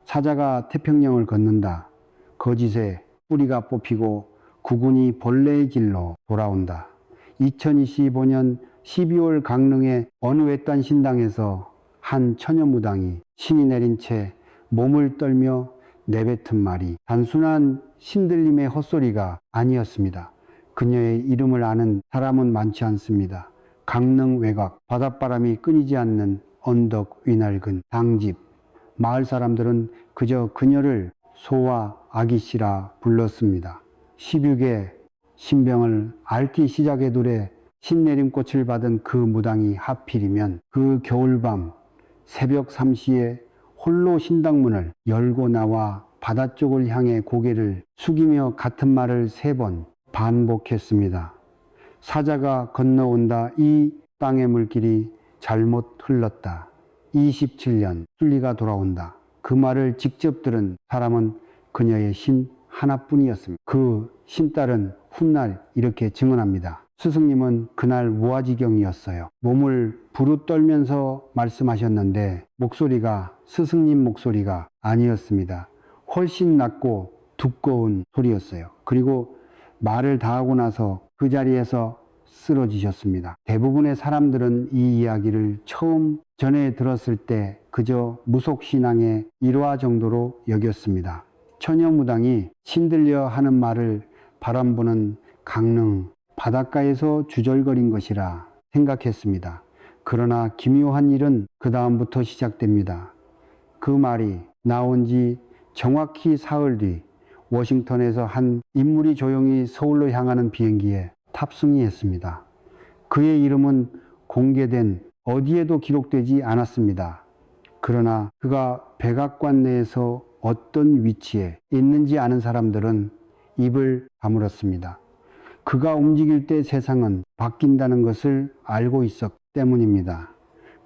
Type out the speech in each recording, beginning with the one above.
사자가 태평양을 걷는다. 거짓에 뿌리가 뽑히고 국군이 본래의 길로 돌아온다. 2025년 12월 강릉의 어느 외딴 신당에서 한 처녀무당이 신이 내린 채 몸을 떨며 내뱉은 말이 단순한 신들림의 헛소리가 아니었습니다. 그녀의 이름을 아는 사람은 많지 않습니다. 강릉 외곽, 바닷바람이 끊이지 않는 언덕 위낡은 당집. 마을 사람들은 그저 그녀를 소와 아기씨라 불렀습니다. 16의 신병을 앓기 시작해둘에 신내림꽃을 받은 그 무당이 하필이면 그 겨울밤 새벽 3시에 홀로 신당문을 열고 나와 바다 쪽을 향해 고개를 숙이며 같은 말을 3번 반복했습니다. 사자가 건너온다. 이 땅의 물길이 잘못 흘렀다. 27년 순리가 돌아온다. 그 말을 직접 들은 사람은 그녀의 신 하나뿐이었습니다. 그 신딸은 훗날 이렇게 증언합니다. 스승님은 그날 무아지경이었어요. 몸을 부르떨면서 말씀하셨는데 목소리가 스승님 목소리가 아니었습니다. 훨씬 낮고 두꺼운 소리였어요. 그리고 말을 다 하고 나서 그 자리에서 쓰러지셨습니다. 대부분의 사람들은 이 이야기를 처음 전해 들었을 때 그저 무속신앙의 일화 정도로 여겼습니다. 처녀무당이 신들려 하는 말을 바람 부는 강릉 바닷가에서 주절거린 것이라 생각했습니다. 그러나 기묘한 일은 그 다음부터 시작됩니다. 그 말이 나온 지 정확히 사흘 뒤 워싱턴에서 한 인물이 조용히 서울로 향하는 비행기에 탑승이 했습니다. 그의 이름은 공개된 어디에도 기록되지 않았습니다. 그러나 그가 백악관 내에서 어떤 위치에 있는지 아는 사람들은 입을 다물었습니다. 그가 움직일 때 세상은 바뀐다는 것을 알고 있었기 때문입니다.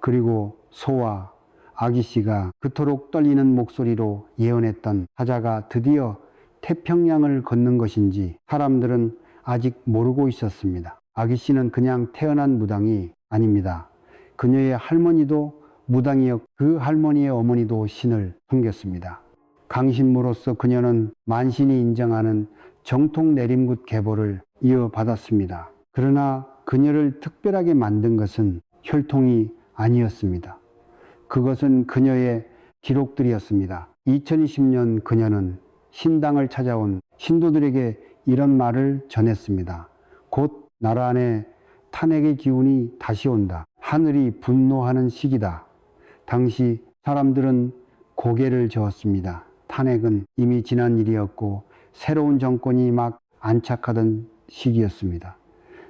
그리고 소와 아기씨가 그토록 떨리는 목소리로 예언했던 사자가 드디어 태평양을 걷는 것인지 사람들은 아직 모르고 있었습니다. 아기씨는 그냥 태어난 무당이 아닙니다. 그녀의 할머니도 무당이었고 그 할머니의 어머니도 신을 섬겼습니다. 강신무로서 그녀는 만신이 인정하는 정통 내림굿 계보를 이어받았습니다. 그러나 그녀를 특별하게 만든 것은 혈통이 아니었습니다. 그것은 그녀의 기록들이었습니다. 2020년 그녀는 신당을 찾아온 신도들에게 이런 말을 전했습니다. 곧 나라 안에 탄핵의 기운이 다시 온다. 하늘이 분노하는 시기다. 당시 사람들은 고개를 저었습니다. 탄핵은 이미 지난 일이었고 새로운 정권이 막 안착하던 시기였습니다.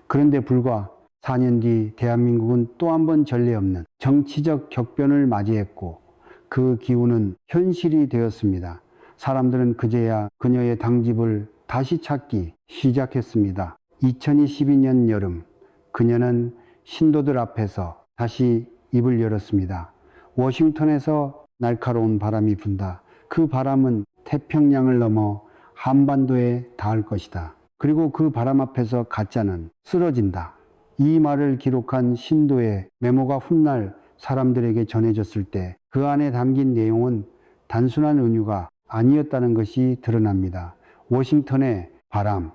그런데 불과 4년 뒤 대한민국은 또 한 번 전례 없는 정치적 격변을 맞이했고 그 기운은 현실이 되었습니다. 사람들은 그제야 그녀의 당집을 다시 찾기 시작했습니다. 2022년 여름 그녀는 신도들 앞에서 다시 입을 열었습니다. 워싱턴에서 날카로운 바람이 분다. 그 바람은 태평양을 넘어 한반도에 닿을 것이다. 그리고 그 바람 앞에서 가짜는 쓰러진다. 이 말을 기록한 신도의 메모가 훗날 사람들에게 전해졌을 때 그 안에 담긴 내용은 단순한 은유가 아니었다는 것이 드러납니다. 워싱턴의 바람,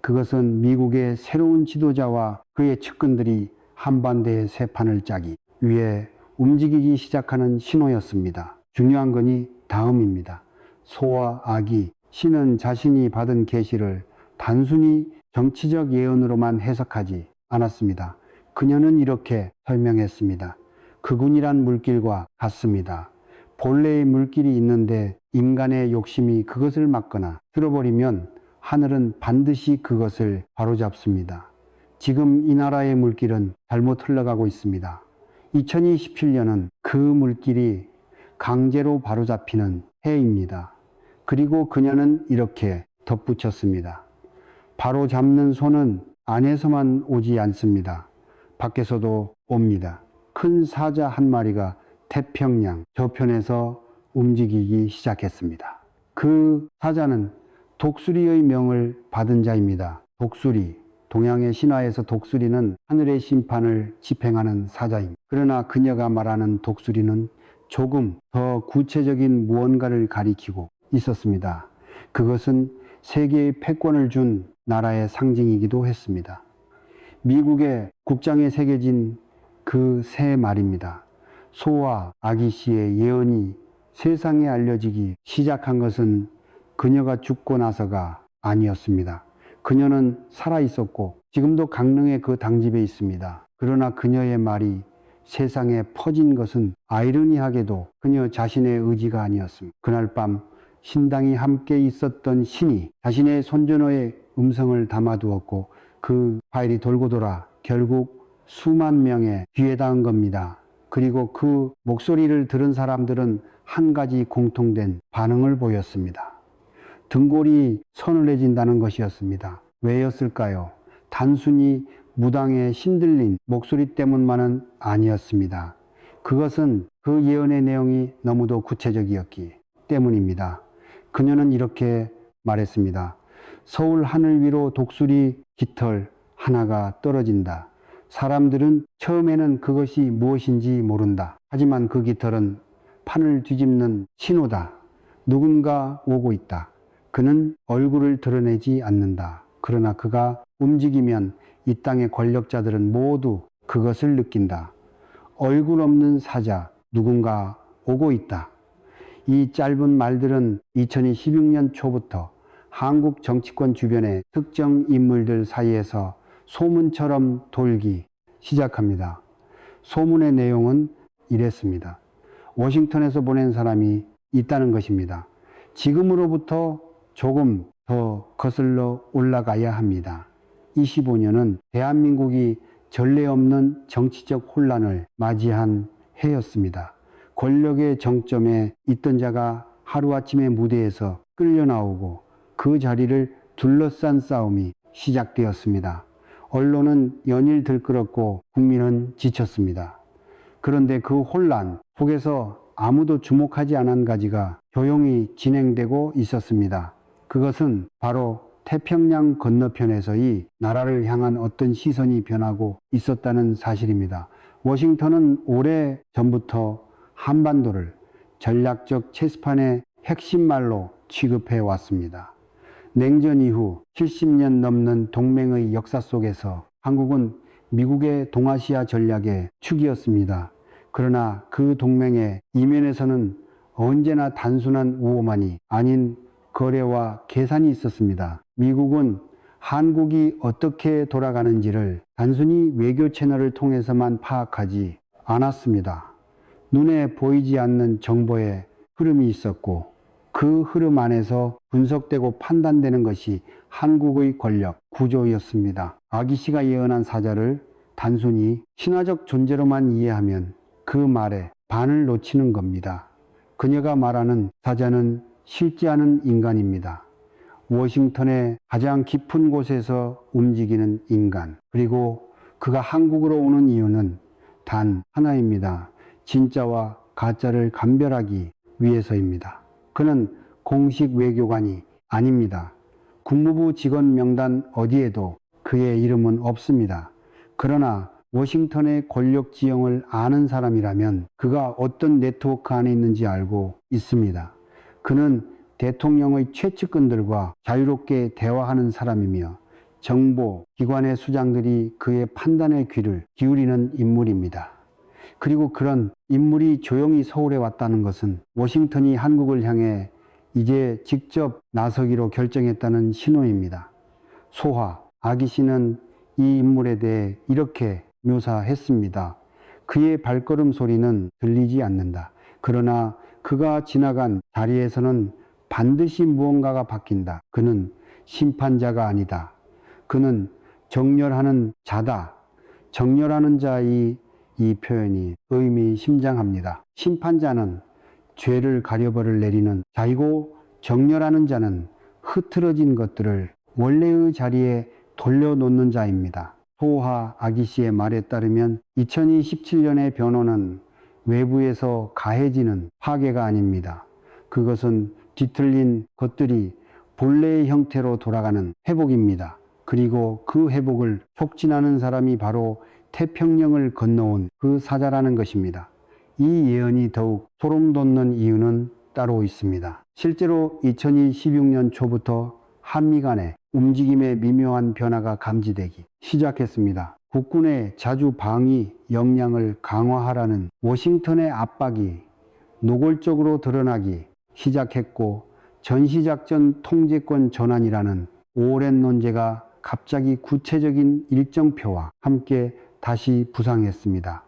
그것은 미국의 새로운 지도자와 그의 측근들이 한반도의 새 판을 짜기 위해 움직이기 시작하는 신호였습니다. 중요한 것이 다음입니다. 소와 아기, 신은 자신이 받은 계시를 단순히 정치적 예언으로만 해석하지 않았습니다. 그녀는 이렇게 설명했습니다. 그군이란 물길과 같습니다. 본래의 물길이 있는데 인간의 욕심이 그것을 막거나 틀어버리면 하늘은 반드시 그것을 바로잡습니다. 지금 이 나라의 물길은 잘못 흘러가고 있습니다. 2027년은 그 물길이 강제로 바로잡히는 해입니다. 그리고 그녀는 이렇게 덧붙였습니다. 바로잡는 손은 안에서만 오지 않습니다. 밖에서도 옵니다. 큰 사자 한 마리가 태평양 저편에서 움직이기 시작했습니다. 그 사자는 독수리의 명을 받은 자입니다. 독수리, 동양의 신화에서 독수리는 하늘의 심판을 집행하는 사자입니다. 그러나 그녀가 말하는 독수리는 조금 더 구체적인 무언가를 가리키고 있었습니다. 그것은 세계의 패권을 준 나라의 상징이기도 했습니다. 미국의 국장에 새겨진 그 새 말입니다. 소와 아기 씨의 예언이 세상에 알려지기 시작한 것은 그녀가 죽고 나서가 아니었습니다. 그녀는 살아 있었고 지금도 강릉의 그 당집에 있습니다. 그러나 그녀의 말이 세상에 퍼진 것은 아이러니하게도 그녀 자신의 의지가 아니었습니다. 그날 밤 신당이 함께 있었던 신이 자신의 손전어의 음성을 담아두었고 그 파일이 돌고 돌아 결국 수만 명의 귀에 닿은 겁니다. 그리고 그 목소리를 들은 사람들은 한 가지 공통된 반응을 보였습니다. 등골이 서늘해진다는 것이었습니다. 왜였을까요? 단순히 무당의 신들린 목소리 때문만은 아니었습니다. 그것은 그 예언의 내용이 너무도 구체적이었기 때문입니다. 그녀는 이렇게 말했습니다. 서울 하늘 위로 독수리 깃털 하나가 떨어진다. 사람들은 처음에는 그것이 무엇인지 모른다. 하지만 그 깃털은 판을 뒤집는 신호다. 누군가 오고 있다. 그는 얼굴을 드러내지 않는다. 그러나 그가 움직이면 이 땅의 권력자들은 모두 그것을 느낀다. 얼굴 없는 사자, 누군가 오고 있다. 이 짧은 말들은 2016년 초부터 한국 정치권 주변의 특정 인물들 사이에서 소문처럼 돌기 시작합니다. 소문의 내용은 이랬습니다. 워싱턴에서 보낸 사람이 있다는 것입니다. 지금으로부터 조금 더 거슬러 올라가야 합니다. 25년은 대한민국이 전례 없는 정치적 혼란을 맞이한 해였습니다. 권력의 정점에 있던 자가 하루아침에 무대에서 끌려 나오고 그 자리를 둘러싼 싸움이 시작되었습니다. 언론은 연일 들끓었고 국민은 지쳤습니다. 그런데 그 혼란 속에서 아무도 주목하지 않은 가지가 조용히 진행되고 있었습니다. 그것은 바로 태평양 건너편에서의 나라를 향한 어떤 시선이 변하고 있었다는 사실입니다. 워싱턴은 오래 전부터 한반도를 전략적 체스판의 핵심 말로 취급해 왔습니다. 냉전 이후 70년 넘는 동맹의 역사 속에서 한국은 미국의 동아시아 전략의 축이었습니다. 그러나 그 동맹의 이면에서는 언제나 단순한 우호만이 아닌 거래와 계산이 있었습니다. 미국은 한국이 어떻게 돌아가는지를 단순히 외교 채널을 통해서만 파악하지 않았습니다. 눈에 보이지 않는 정보의 흐름이 있었고 그 흐름 안에서 분석되고 판단되는 것이 한국의 권력 구조였습니다. 아기 씨가 예언한 사자를 단순히 신화적 존재로만 이해하면 그 말에 반을 놓치는 겁니다. 그녀가 말하는 사자는 실지 않은 인간입니다. 워싱턴의 가장 깊은 곳에서 움직이는 인간. 그리고 그가 한국으로 오는 이유는 단 하나입니다. 진짜와 가짜를 감별하기 위해서입니다. 그는 공식 외교관이 아닙니다. 국무부 직원 명단 어디에도 그의 이름은 없습니다. 그러나 워싱턴의 권력 지형을 아는 사람이라면 그가 어떤 네트워크 안에 있는지 알고 있습니다. 그는 대통령의 최측근들과 자유롭게 대화하는 사람이며 정보 기관의 수장들이 그의 판단의 귀를 기울이는 인물입니다. 그리고 그런 인물이 조용히 서울에 왔다는 것은 워싱턴이 한국을 향해 이제 직접 나서기로 결정했다는 신호입니다. 소화, 아기 씨는 이 인물에 대해 이렇게 묘사했습니다. 그의 발걸음 소리는 들리지 않는다. 그러나 그가 지나간 자리에서는 반드시 무언가가 바뀐다. 그는 심판자가 아니다. 그는 정렬하는 자다. 정렬하는 자의 이 표현이 의미심장합니다. 심판자는 죄를 가려버릴 내리는 자이고 정렬하는 자는 흐트러진 것들을 원래의 자리에 돌려놓는 자입니다. 소하 아기 씨의 말에 따르면 2017년의 변호는 외부에서 가해지는 파괴가 아닙니다. 그것은 뒤틀린 것들이 본래의 형태로 돌아가는 회복입니다. 그리고 그 회복을 촉진하는 사람이 바로 태평양을 건너온 그 사자라는 것입니다. 이 예언이 더욱 소름 돋는 이유는 따로 있습니다. 실제로 2026년 초부터 한미 간의 움직임의 미묘한 변화가 감지되기 시작했습니다. 국군의 자주 방위 역량을 강화하라는 워싱턴의 압박이 노골적으로 드러나기 시작했고, 전시작전 통제권 전환이라는 오랜 논제가 갑자기 구체적인 일정표와 함께 다시 부상했습니다.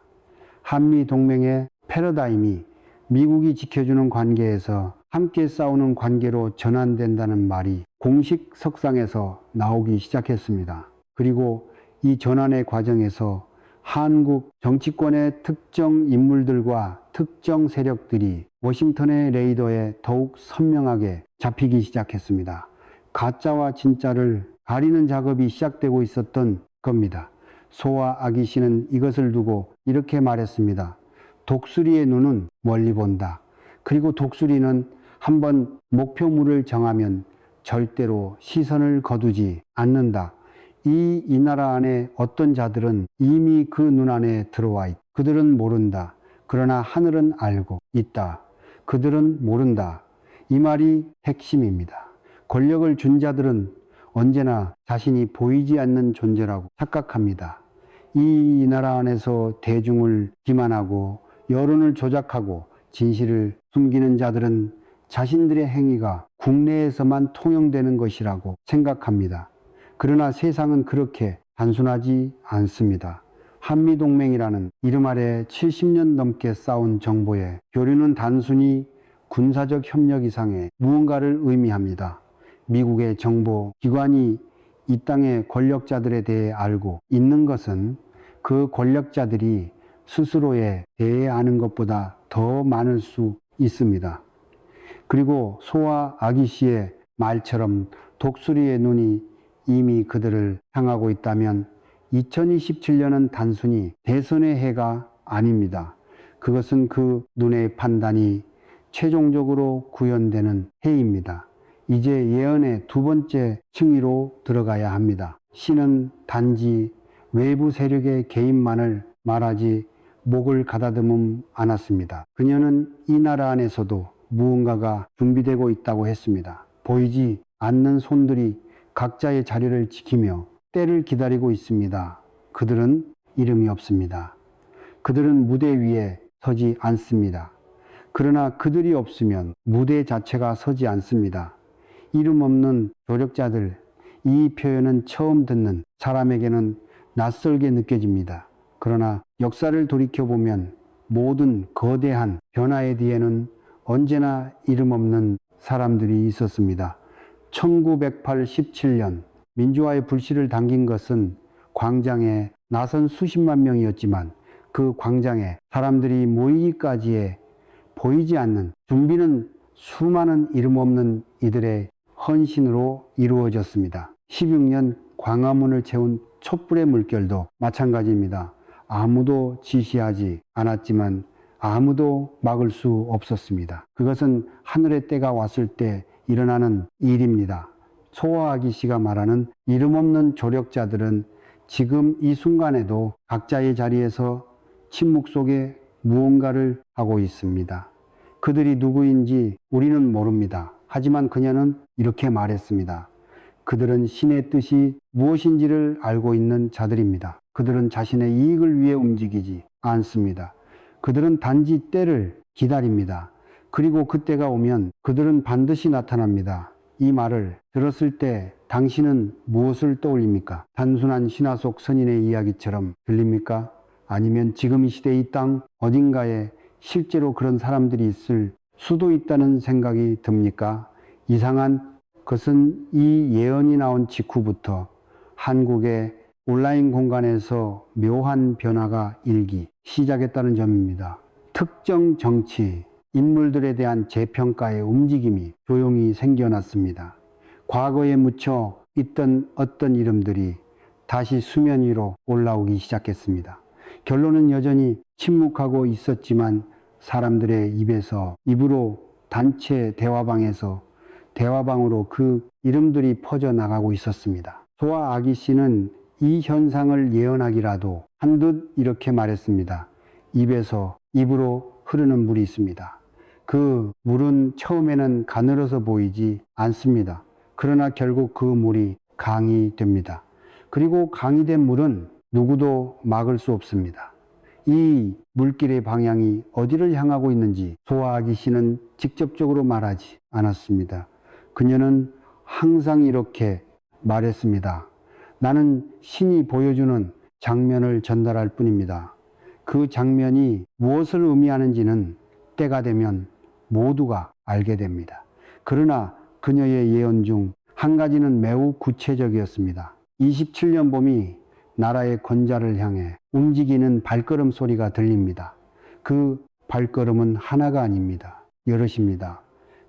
한미 동맹의 패러다임이 미국이 지켜주는 관계에서 함께 싸우는 관계로 전환된다는 말이 공식 석상에서 나오기 시작했습니다. 그리고 이 전환의 과정에서 한국 정치권의 특정 인물들과 특정 세력들이 워싱턴의 레이더에 더욱 선명하게 잡히기 시작했습니다. 가짜와 진짜를 가리는 작업이 시작되고 있었던 겁니다. 소와 아기 씨는 이것을 두고 이렇게 말했습니다. 독수리의 눈은 멀리 본다. 그리고 독수리는 한번 목표물을 정하면 절대로 시선을 거두지 않는다. 이 나라 안에 어떤 자들은 이미 그 눈 안에 들어와 있다. 그들은 모른다. 그러나 하늘은 알고 있다. 그들은 모른다. 이 말이 핵심입니다. 권력을 준 자들은 언제나 자신이 보이지 않는 존재라고 착각합니다. 이 나라 안에서 대중을 기만하고 여론을 조작하고 진실을 숨기는 자들은 자신들의 행위가 국내에서만 통용되는 것이라고 생각합니다. 그러나 세상은 그렇게 단순하지 않습니다. 한미동맹이라는 이름 아래 70년 넘게 쌓은 정보의 교류는 단순히 군사적 협력 이상의 무언가를 의미합니다. 미국의 정보 기관이 이 땅의 권력자들에 대해 알고 있는 것은 그 권력자들이 스스로에 대해 아는 것보다 더 많을 수 있습니다. 그리고 소와 아기 씨의 말처럼 독수리의 눈이 이미 그들을 향하고 있다면 2027년은 단순히 대선의 해가 아닙니다. 그것은 그 눈의 판단이 최종적으로 구현되는 해입니다. 이제 예언의 두 번째 층위로 들어가야 합니다. 신은 단지 외부 세력의 개입만을 말하지 목을 가다듬음 않았습니다. 그녀는 이 나라 안에서도 무언가가 준비되고 있다고 했습니다. 보이지 않는 손들이 각자의 자리를 지키며 때를 기다리고 있습니다. 그들은 이름이 없습니다. 그들은 무대 위에 서지 않습니다. 그러나 그들이 없으면 무대 자체가 서지 않습니다. 이름 없는 조력자들, 이 표현은 처음 듣는 사람에게는 낯설게 느껴집니다. 그러나 역사를 돌이켜보면 모든 거대한 변화의 뒤에는 언제나 이름 없는 사람들이 있었습니다. 1987년 민주화의 불씨를 당긴 것은 광장에 나선 수십만 명이었지만 그 광장에 사람들이 모이기까지의 보이지 않는 준비는 수많은 이름 없는 이들의 헌신으로 이루어졌습니다. 16년 광화문을 채운 촛불의 물결도 마찬가지입니다. 아무도 지시하지 않았지만 아무도 막을 수 없었습니다. 그것은 하늘의 때가 왔을 때 일어나는 일입니다. 소와 아기 씨가 말하는 이름 없는 조력자들은 지금 이 순간에도 각자의 자리에서 침묵 속에 무언가를 하고 있습니다. 그들이 누구인지 우리는 모릅니다. 하지만 그녀는 이렇게 말했습니다. 그들은 신의 뜻이 무엇인지를 알고 있는 자들입니다. 그들은 자신의 이익을 위해 움직이지 않습니다. 그들은 단지 때를 기다립니다. 그리고 그때가 오면 그들은 반드시 나타납니다. 이 말을 들었을 때 당신은 무엇을 떠올립니까? 단순한 신화 속 선인의 이야기처럼 들립니까? 아니면 지금 이 시대 이 땅 어딘가에 실제로 그런 사람들이 있을 수도 있다는 생각이 듭니까? 이상한 것은 이 예언이 나온 직후부터 한국의 온라인 공간에서 묘한 변화가 일기 시작했다는 점입니다. 특정 정치, 인물들에 대한 재평가의 움직임이 조용히 생겨났습니다. 과거에 묻혀 있던 어떤 이름들이 다시 수면 위로 올라오기 시작했습니다. 결론은 여전히 침묵하고 있었지만 사람들의 입으로 단체 대화방에서 대화방으로 그 이름들이 퍼져나가고 있었습니다. 소와 아기 씨는 이 현상을 예언하기라도 한 듯 이렇게 말했습니다. 입에서 입으로 흐르는 물이 있습니다. 그 물은 처음에는 가늘어서 보이지 않습니다. 그러나 결국 그 물이 강이 됩니다. 그리고 강이 된 물은 누구도 막을 수 없습니다. 이 물길의 방향이 어디를 향하고 있는지 소아기 씨는 직접적으로 말하지 않았습니다. 그녀는 항상 이렇게 말했습니다. 나는 신이 보여주는 장면을 전달할 뿐입니다. 그 장면이 무엇을 의미하는지는 때가 되면 모두가 알게 됩니다. 그러나 그녀의 예언 중 한 가지는 매우 구체적이었습니다. 27년 봄이 나라의 권자를 향해 움직이는 발걸음 소리가 들립니다. 그 발걸음은 하나가 아닙니다. 여럿입니다.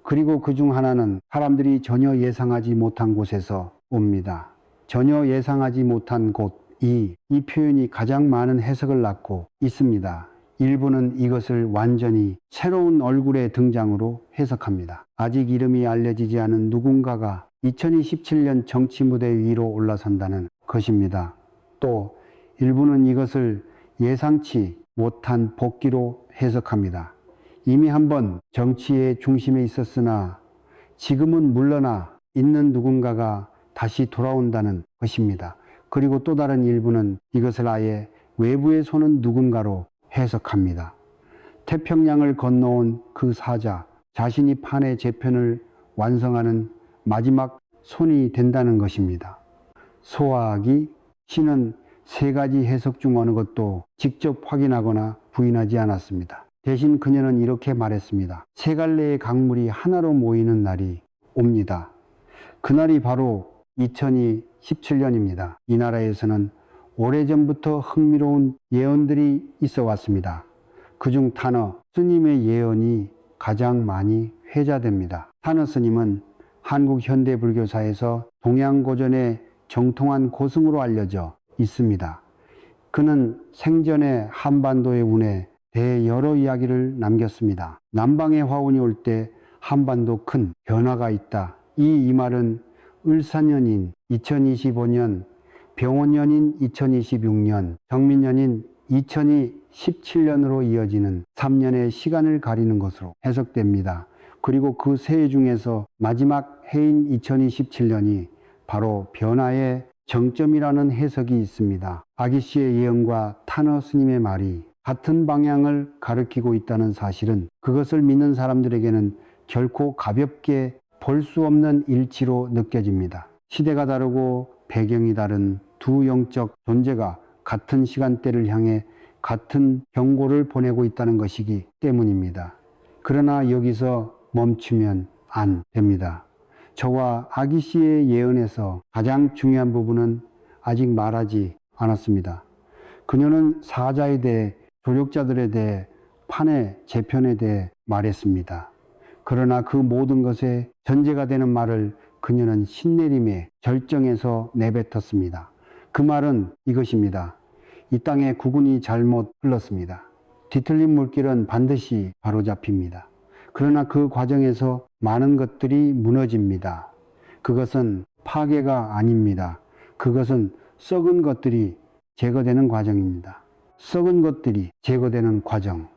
그리고 그중 하나는 사람들이 전혀 예상하지 못한 곳에서 옵니다. 전혀 예상하지 못한 곳, 이 표현이 가장 많은 해석을 낳고 있습니다. 일부는 이것을 완전히 새로운 얼굴의 등장으로 해석합니다. 아직 이름이 알려지지 않은 누군가가 2027년 정치 무대 위로 올라선다는 것입니다. 또 일부는 이것을 예상치 못한 복귀로 해석합니다. 이미 한번 정치의 중심에 있었으나 지금은 물러나 있는 누군가가 다시 돌아온다는 것입니다. 그리고 또 다른 일부는 이것을 아예 외부에 서는 누군가로 해석합니다. 태평양을 건너온 그 사자, 자신이 판의 재편을 완성하는 마지막 손이 된다는 것입니다. 소아기 씨는 세 가지 해석 중 어느 것도 직접 확인하거나 부인하지 않았습니다. 대신 그녀는 이렇게 말했습니다. 세 갈래의 강물이 하나로 모이는 날이 옵니다. 그날이 바로 2017년입니다. 이 나라에서는 오래전부터 흥미로운 예언들이 있어 왔습니다. 그중 타너 스님의 예언이 가장 많이 회자됩니다. 타너 스님은 한국 현대불교사에서 동양고전의 정통한 고승으로 알려져 있습니다. 그는 생전에 한반도의 운에 대해 여러 이야기를 남겼습니다. 남방의 화운이 올 때 한반도 큰 변화가 있다. 이 말은 을사년인 2025년, 병원년인 2026년, 정민년인 2017년으로 이어지는 3년의 시간을 가리는 것으로 해석됩니다. 그리고 그 새해 중에서 마지막 해인 2027년이 바로 변화의 정점이라는 해석이 있습니다. 아기 씨의 예언과 타너 스님의 말이 같은 방향을 가리키고 있다는 사실은 그것을 믿는 사람들에게는 결코 가볍게 볼 수 없는 일치로 느껴집니다. 시대가 다르고 배경이 다른 두 영적 존재가 같은 시간대를 향해 같은 경고를 보내고 있다는 것이기 때문입니다. 그러나 여기서 멈추면 안 됩니다. 저와 아기 씨의 예언에서 가장 중요한 부분은 아직 말하지 않았습니다. 그녀는 사자에 대해, 조력자들에 대해, 판의 재편에 대해 말했습니다. 그러나 그 모든 것에 전제가 되는 말을 그녀는 신내림의 절정에서 내뱉었습니다. 그 말은 이것입니다. 이 땅에 국운이 잘못 흘렀습니다. 뒤틀린 물길은 반드시 바로잡힙니다. 그러나 그 과정에서 많은 것들이 무너집니다. 그것은 파괴가 아닙니다. 그것은 썩은 것들이 제거되는 과정입니다. 썩은 것들이 제거되는 과정.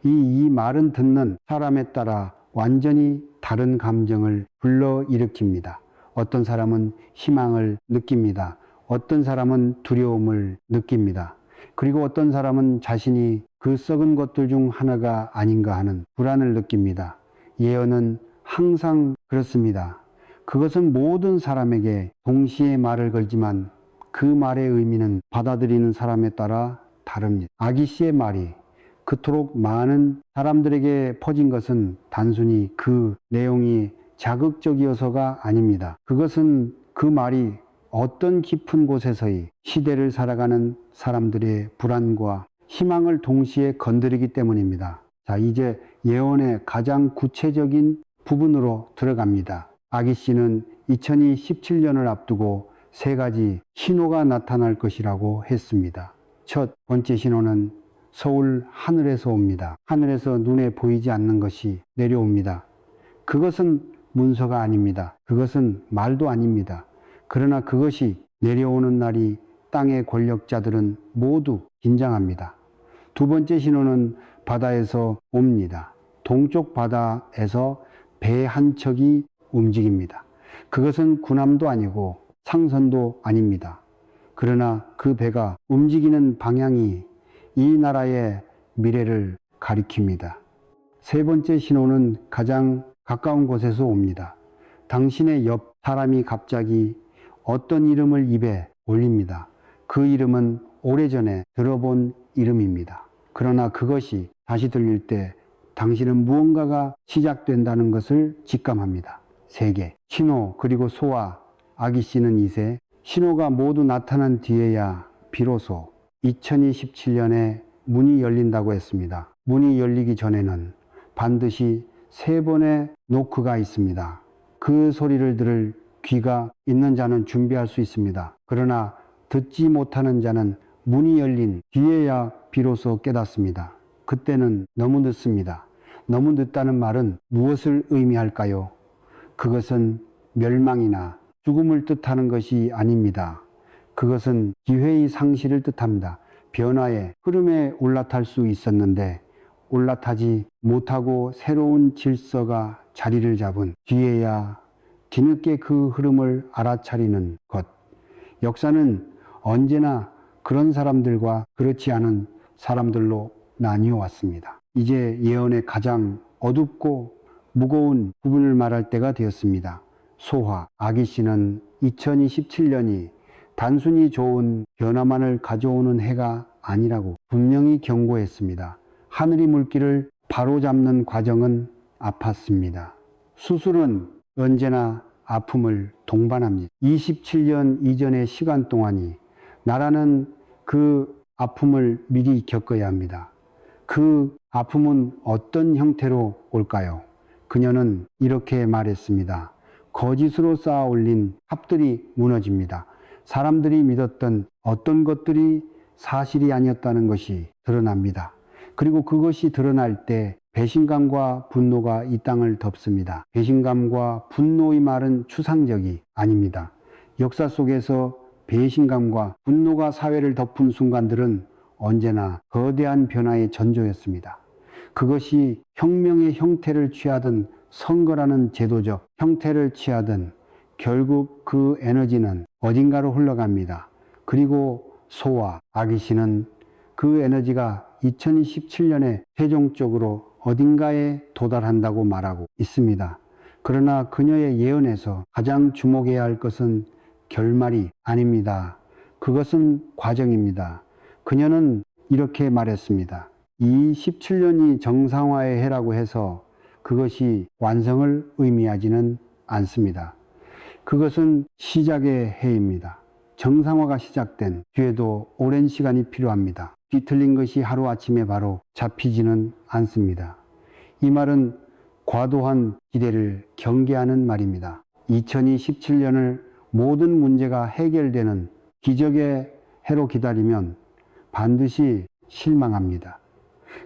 이 말은 듣는 사람에 따라 완전히 다른 감정을 불러일으킵니다. 어떤 사람은 희망을 느낍니다. 어떤 사람은 두려움을 느낍니다. 그리고 어떤 사람은 자신이 그 썩은 것들 중 하나가 아닌가 하는 불안을 느낍니다. 예언은 항상 그렇습니다. 그것은 모든 사람에게 동시에 말을 걸지만 그 말의 의미는 받아들이는 사람에 따라 다릅니다. 아기 씨의 말이 그토록 많은 사람들에게 퍼진 것은 단순히 그 내용이 자극적이어서가 아닙니다. 그것은 그 말이 어떤 깊은 곳에서의 시대를 살아가는 사람들의 불안과 희망을 동시에 건드리기 때문입니다. 자, 이제 예언의 가장 구체적인 부분으로 들어갑니다. 아기 씨는 2017년을 앞두고 세 가지 신호가 나타날 것이라고 했습니다. 첫 번째 신호는 서울 하늘에서 옵니다. 하늘에서 눈에 보이지 않는 것이 내려옵니다. 그것은 문서가 아닙니다. 그것은 말도 아닙니다. 그러나 그것이 내려오는 날이 땅의 권력자들은 모두 긴장합니다. 두 번째 신호는 바다에서 옵니다. 동쪽 바다에서 배 한 척이 움직입니다. 그것은 군함도 아니고 상선도 아닙니다. 그러나 그 배가 움직이는 방향이 이 나라의 미래를 가리킵니다. 세 번째 신호는 가장 가까운 곳에서 옵니다. 당신의 옆 사람이 갑자기 어떤 이름을 입에 올립니다. 그 이름은 오래전에 들어본 이름입니다. 그러나 그것이 다시 들릴 때 당신은 무언가가 시작된다는 것을 직감합니다. 세 개. 신호 그리고 소와 아기 씨는 이세. 신호가 모두 나타난 뒤에야 비로소 2027년에 문이 열린다고 했습니다. 문이 열리기 전에는 반드시 세 번의 노크가 있습니다. 그 소리를 들을 귀가 있는 자는 준비할 수 있습니다. 그러나 듣지 못하는 자는 문이 열린 뒤에야 비로소 깨닫습니다. 그때는 너무 늦습니다. 너무 늦다는 말은 무엇을 의미할까요? 그것은 멸망이나 죽음을 뜻하는 것이 아닙니다. 그것은 기회의 상실을 뜻합니다. 변화의 흐름에 올라탈 수 있었는데 올라타지 못하고 새로운 질서가 자리를 잡은 뒤에야 뒤늦게 그 흐름을 알아차리는 것. 역사는 언제나 그런 사람들과 그렇지 않은 사람들로 나뉘어 왔습니다. 이제 예언의 가장 어둡고 무거운 부분을 말할 때가 되었습니다. 소화, 아기 씨는 2027년이 단순히 좋은 변화만을 가져오는 해가 아니라고 분명히 경고했습니다. 하늘이 물기를 바로잡는 과정은 아팠습니다. 수술은 언제나 아픔을 동반합니다. 27년 이전의 시간 동안이 나라는 그 아픔을 미리 겪어야 합니다. 그 아픔은 어떤 형태로 올까요? 그녀는 이렇게 말했습니다. 거짓으로 쌓아 올린 탑들이 무너집니다. 사람들이 믿었던 어떤 것들이 사실이 아니었다는 것이 드러납니다. 그리고 그것이 드러날 때 배신감과 분노가 이 땅을 덮습니다. 배신감과 분노의 말은 추상적이 아닙니다. 역사 속에서 배신감과 분노가 사회를 덮은 순간들은 언제나 거대한 변화의 전조였습니다. 그것이 혁명의 형태를 취하든 선거라는 제도적 형태를 취하든 결국 그 에너지는 어딘가로 흘러갑니다. 그리고 소와 아기 씨는 그 에너지가 2027년에 최종적으로 어딘가에 도달한다고 말하고 있습니다. 그러나 그녀의 예언에서 가장 주목해야 할 것은 결말이 아닙니다. 그것은 과정입니다. 그녀는 이렇게 말했습니다. 이 17년이 정상화의 해라고 해서 그것이 완성을 의미하지는 않습니다. 그것은 시작의 해입니다. 정상화가 시작된 뒤에도 오랜 시간이 필요합니다. 뒤틀린 것이 하루아침에 바로 잡히지는 않습니다. 이 말은 과도한 기대를 경계하는 말입니다. 2027년을 모든 문제가 해결되는 기적의 해로 기다리면 반드시 실망합니다.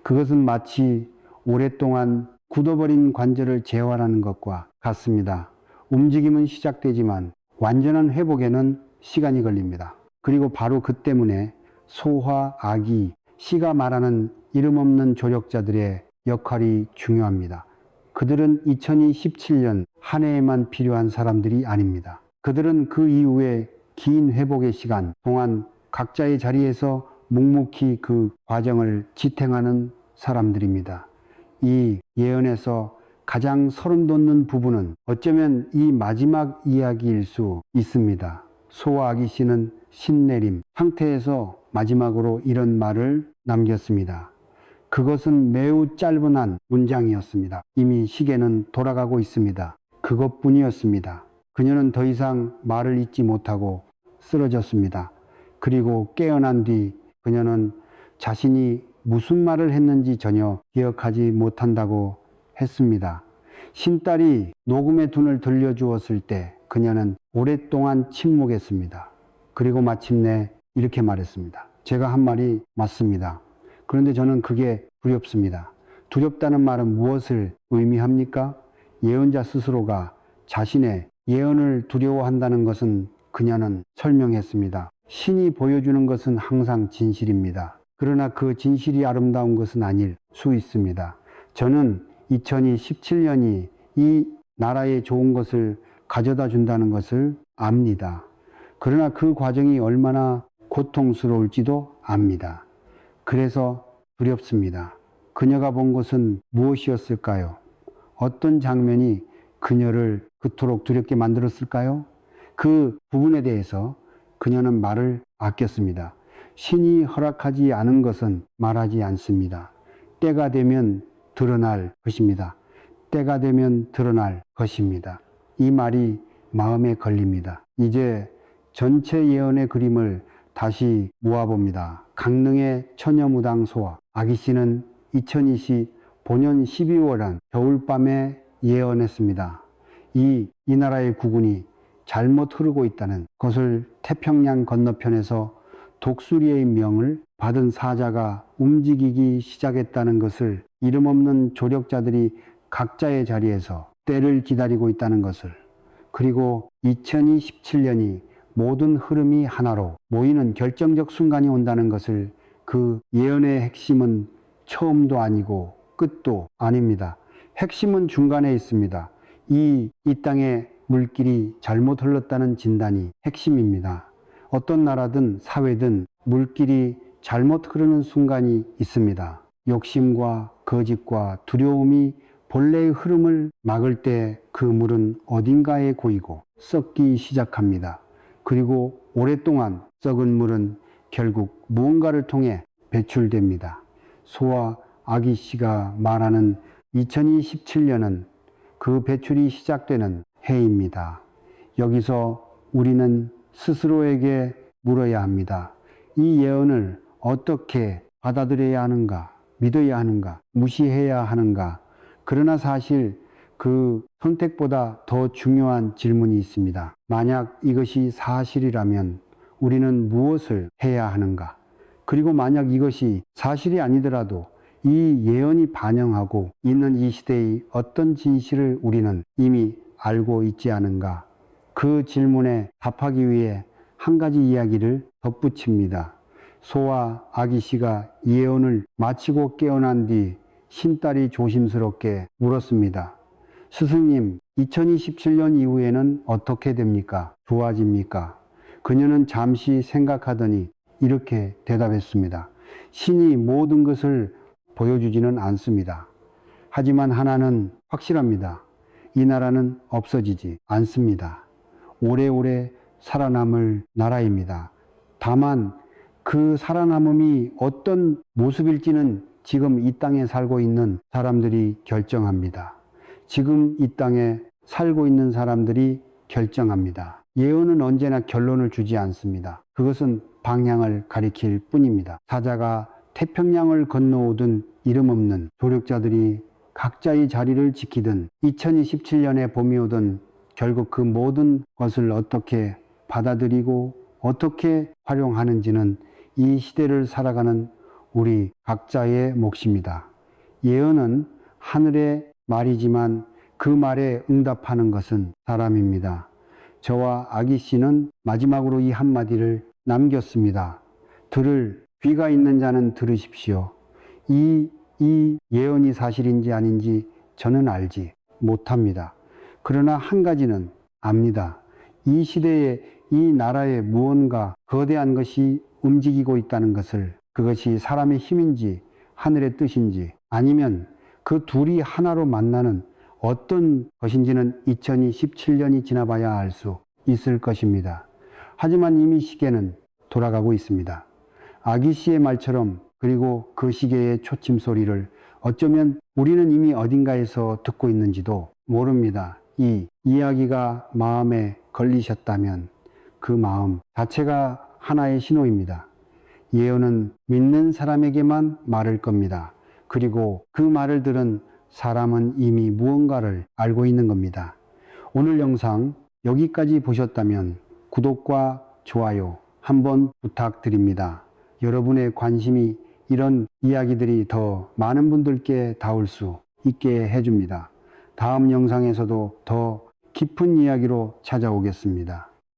그것은 마치 오랫동안 굳어버린 관절을 재활하는 것과 같습니다. 움직임은 시작되지만 완전한 회복에는 시간이 걸립니다. 그리고 바로 그 때문에 소화, 아기, 시가 말하는 이름 없는 조력자들의 역할이 중요합니다. 그들은 2017년 한 해에만 필요한 사람들이 아닙니다. 그들은 그 이후에 긴 회복의 시간 동안 각자의 자리에서 묵묵히 그 과정을 지탱하는 사람들입니다. 이 예언에서 가장 소름 돋는 부분은 어쩌면 이 마지막 이야기일 수 있습니다. 소와 아기 씨는 신내림 상태에서 마지막으로 이런 말을 남겼습니다. 그것은 매우 짧은 한 문장이었습니다. 이미 시계는 돌아가고 있습니다. 그것뿐이었습니다. 그녀는 더 이상 말을 잇지 못하고 쓰러졌습니다. 그리고 깨어난 뒤 그녀는 자신이 무슨 말을 했는지 전혀 기억하지 못한다고 했습니다. 신딸이 녹음의 둔을 들려주었을 때 그녀는 오랫동안 침묵했습니다. 그리고 마침내 이렇게 말했습니다. 제가 한 말이 맞습니다. 그런데 저는 그게 두렵습니다. 두렵다는 말은 무엇을 의미합니까? 예언자 스스로가 자신의 예언을 두려워한다는 것은 그녀는 설명했습니다. 신이 보여주는 것은 항상 진실입니다. 그러나 그 진실이 아름다운 것은 아닐 수 있습니다. 저는 2017년이 이 나라에 좋은 것을 가져다 준다는 것을 압니다. 그러나 그 과정이 얼마나 고통스러울지도 압니다. 그래서 두렵습니다. 그녀가 본 것은 무엇이었을까요? 어떤 장면이 그녀를 그토록 두렵게 만들었을까요? 그 부분에 대해서 그녀는 말을 아꼈습니다. 신이 허락하지 않은 것은 말하지 않습니다. 때가 되면 드러날 것입니다. 때가 되면 드러날 것입니다. 이 말이 마음에 걸립니다. 이제 전체 예언의 그림을 다시 모아봅니다. 강릉의 처녀무당소와 아기씨는 2025년 12월한 겨울밤에 예언했습니다. 이 나라의 국운이 잘못 흐르고 있다는 것을 태평양 건너편에서 독수리의 명을 받은 사자가 움직이기 시작했다는 것을 이름 없는 조력자들이 각자의 자리에서 때를 기다리고 있다는 것을, 그리고 2027년이 모든 흐름이 하나로 모이는 결정적 순간이 온다는 것을, 그 예언의 핵심은 처음도 아니고 끝도 아닙니다. 핵심은 중간에 있습니다. 이 땅에 물길이 잘못 흘렀다는 진단이 핵심입니다. 어떤 나라든 사회든 물길이 잘못 흐르는 순간이 있습니다. 욕심과 거짓과 두려움이 본래의 흐름을 막을 때 그 물은 어딘가에 고이고 썩기 시작합니다. 그리고 오랫동안 썩은 물은 결국 무언가를 통해 배출됩니다. 소와 아기씨가 말하는 2027년은 그 배출이 시작되는 해입니다. 여기서 우리는 스스로에게 물어야 합니다. 이 예언을 어떻게 받아들여야 하는가, 믿어야 하는가, 무시해야 하는가. 그러나 사실 그 선택보다 더 중요한 질문이 있습니다. 만약 이것이 사실이라면 우리는 무엇을 해야 하는가? 그리고 만약 이것이 사실이 아니더라도 이 예언이 반영하고 있는 이 시대의 어떤 진실을 우리는 이미 알고 있지 않은가? 그 질문에 답하기 위해 한 가지 이야기를 덧붙입니다. 소와 아기씨가 예언을 마치고 깨어난 뒤 신딸이 조심스럽게 물었습니다. 스승님, 2027년 이후에는 어떻게 됩니까? 좋아집니까? 그녀는 잠시 생각하더니 이렇게 대답했습니다. 신이 모든 것을 보여주지는 않습니다. 하지만 하나는 확실합니다. 이 나라는 없어지지 않습니다. 오래오래 살아남을 나라입니다. 다만 그 살아남음이 어떤 모습일지는 지금 이 땅에 살고 있는 사람들이 결정합니다. 지금 이 땅에 살고 있는 사람들이 결정합니다. 예언은 언제나 결론을 주지 않습니다. 그것은 방향을 가리킬 뿐입니다. 사자가 태평양을 건너오든 이름 없는 조력자들이 각자의 자리를 지키든 2027년에 봄이 오든 결국 그 모든 것을 어떻게 받아들이고 어떻게 활용하는지는 이 시대를 살아가는 우리 각자의 몫입니다. 예언은 하늘의 말이지만 그 말에 응답하는 것은 사람입니다. 저와 아기씨는 마지막으로 이 한마디를 남겼습니다. 들을 귀가 있는 자는 들으십시오. 이 예언이 사실인지 아닌지 저는 알지 못합니다. 그러나 한 가지는 압니다. 이 시대에 이 나라에 무언가 거대한 것이 움직이고 있다는 것을, 그것이 사람의 힘인지 하늘의 뜻인지 아니면 그 둘이 하나로 만나는 어떤 것인지는 2027년이 지나봐야 알 수 있을 것입니다. 하지만 이미 시계는 돌아가고 있습니다. 아기씨의 말처럼, 그리고 그 시계의 초침 소리를 어쩌면 우리는 이미 어딘가에서 듣고 있는지도 모릅니다. 이 이야기가 마음에 걸리셨다면 그 마음 자체가 하나의 신호입니다. 예언은 믿는 사람에게만 말할 겁니다. 그리고 그 말을 들은 사람은 이미 무언가를 알고 있는 겁니다. 오늘 영상 여기까지 보셨다면 구독과 좋아요 한번 부탁드립니다. 여러분의 관심이 이런 이야기들이 더 많은 분들께 닿을 수 있게 해줍니다. 다음 영상에서도 더 깊은 이야기로 찾아오겠습니다.